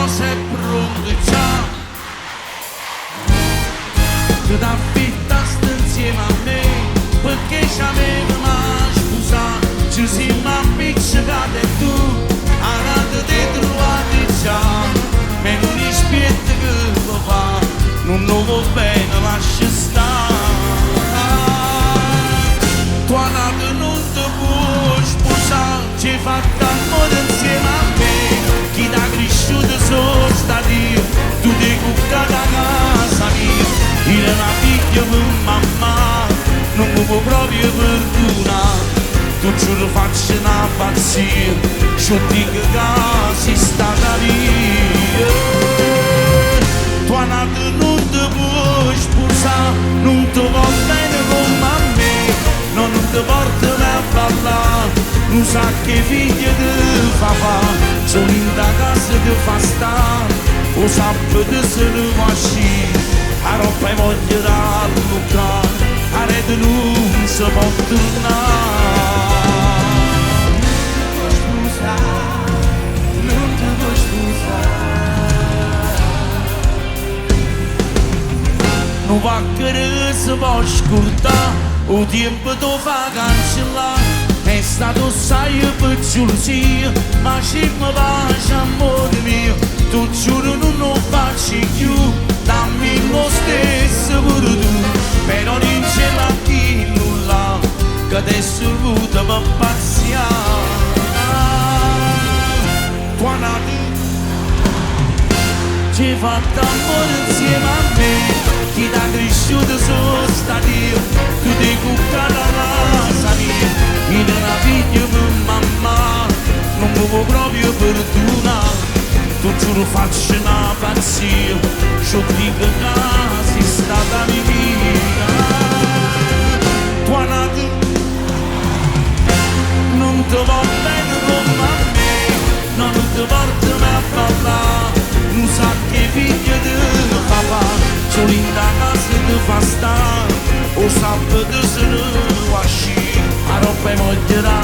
cosa è pronta già. Che da fitta sta insieme a me, perché ci aveva mai sposato. Ci siamo appiccicati e tu, arata ti trovati già. Ma non rispetto che lo fa, non lo va bene, lascia stare. Tua nata non ti può sposare, ci hai fatto amore insieme a me. Chi t'ha cresciuto sono stato io, tu ti cucca da casa mia. Io una figlia per mamma, non mi può proprio perdonare. Tu giuro faccio una pazzia, ci dico che sei stata via. Tua nata non ti può sposare, non ti va bene come a me. No, non ti porta a ballare, non sa che figlia ti fa fare. Sono in da casa ti fa stare, o sabato se ne va uscire. A roba e voglio da lucrare, a rete non si può tornare. Non ti vuoi scusare. Non va che si può scordare, o tempo ti fa cancellare. È stato sai per gelosia, ma ci mi piace amore mio. Tu giuro non lo faccio più, dammi lo stesso pure tu. Però non c'è la chi nulla, che adesso è voluta per pazziare. Tua nata ci hai fatto amore insieme a me. Chi t'ha cresciuto sono stato io, tu ti cucca la casa mia. Io una figlia per mamma, non mi può proprio perdonare. Tu giuro faccio una pazzia, ci dico che sei stata mia vita. Tua nata non ti va bene come a me, no, non ti porta a ballare. Non sa che figlia di papà, solo in da casa ti fa stare, o sabato se ne va a uscire. A roba e voglio da